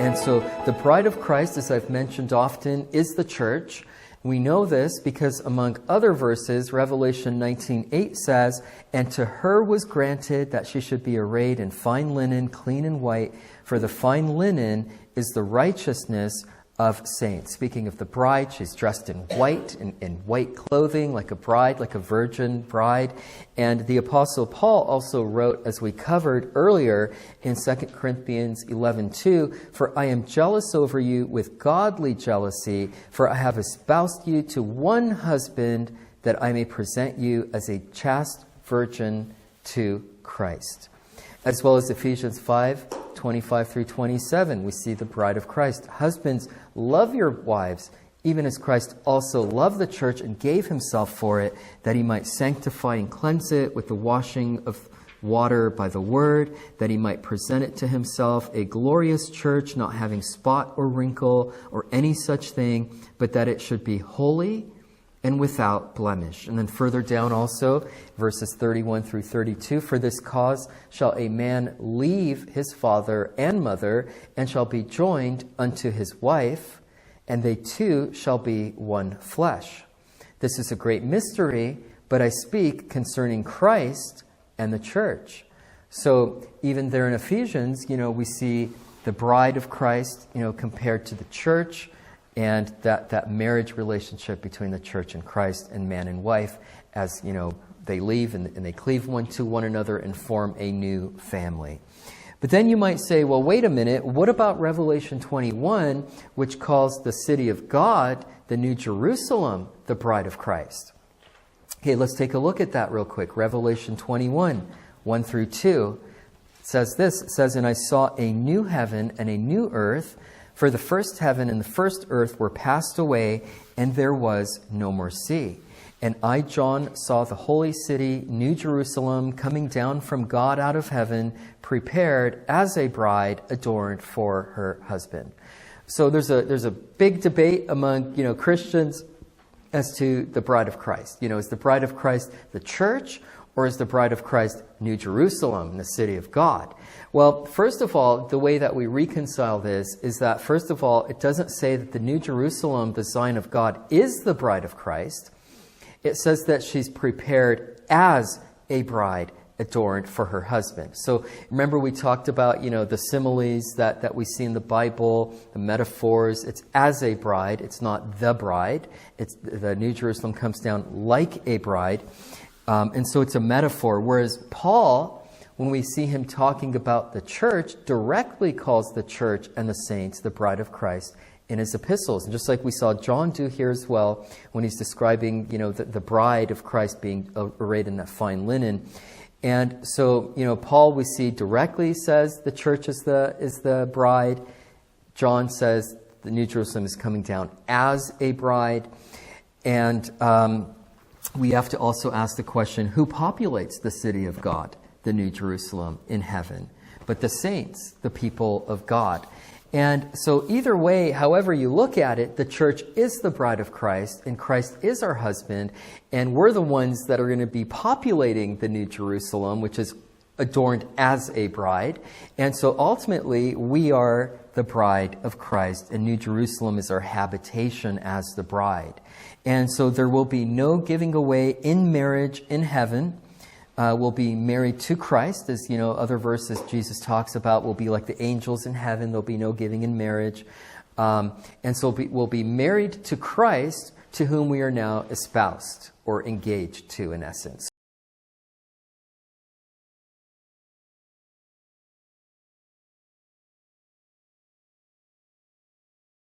And so the bride of Christ, as I've mentioned often, is the church. We know this because among other verses, Revelation 19:8 says, "And to her was granted that she should be arrayed in fine linen, clean and white, for the fine linen is the righteousness of saints." Speaking of the bride, she's dressed in white, in white clothing, like a bride, like a virgin bride. And the Apostle Paul also wrote, as we covered earlier in 2 Corinthians 11:2, "For I am jealous over you with godly jealousy, for I have espoused you to one husband, that I may present you as a chaste virgin to Christ." As well as Ephesians 5:25 through 27, we see the bride of Christ. "Husbands, love your wives, even as Christ also loved the church and gave himself for it, that he might sanctify and cleanse it with the washing of water by the word, that he might present it to himself a glorious church, not having spot or wrinkle or any such thing, but that it should be holy and without blemish." And then further down also, verses 31 through 32, "For this cause shall a man leave his father and mother, and shall be joined unto his wife, and they two shall be one flesh. This is a great mystery, but I speak concerning Christ and the church." So even there in Ephesians, we see the bride of Christ, compared to the church, and that marriage relationship between the church and Christ and man and wife, as they leave and they cleave one to one another and form a new family. But then you might say, well, wait a minute, what about Revelation 21, which calls the city of God, the New Jerusalem, the bride of Christ? Okay, let's take a look at that real quick. Revelation 21, 1 through 2 says this. It says, "And I saw a new heaven and a new earth, for the first heaven and the first earth were passed away, and there was no more sea. And I, John, saw the holy city, New Jerusalem, coming down from God out of heaven, prepared as a bride adorned for her husband." So there's a big debate among Christians as to the bride of Christ. Is the bride of Christ the church, or is the bride of Christ New Jerusalem, the city of God? Well, first of all, the way that we reconcile this is that, first of all, it doesn't say that the New Jerusalem, the Zion of God, is the bride of Christ. It says that she's prepared as a bride adorned for her husband. So remember we talked about, the similes that we see in the Bible, the metaphors. It's as a bride. It's not the bride. It's the New Jerusalem comes down like a bride. And so it's a metaphor. Whereas Paul, when we see him talking about the church, directly calls the church and the saints the bride of Christ in his epistles. And just like we saw John do here as well, when he's describing, the bride of Christ being arrayed in that fine linen. And so, Paul, we see directly says the church is the bride. John says the New Jerusalem is coming down as a bride. And we have to also ask the question, who populates the city of God, the New Jerusalem in heaven? But the saints, the people of God. And so either way, however you look at it, the church is the bride of Christ, and Christ is our husband, and we're the ones that are going to be populating the New Jerusalem, which is adorned as a bride. And so ultimately, we are the bride of Christ, and New Jerusalem is our habitation as the bride. And so there will be no giving away in marriage in heaven. We'll be married to Christ, as other verses Jesus talks about. We'll be like the angels in heaven. There'll be no giving in marriage. And so we'll be married to Christ, to whom we are now espoused or engaged to, in essence.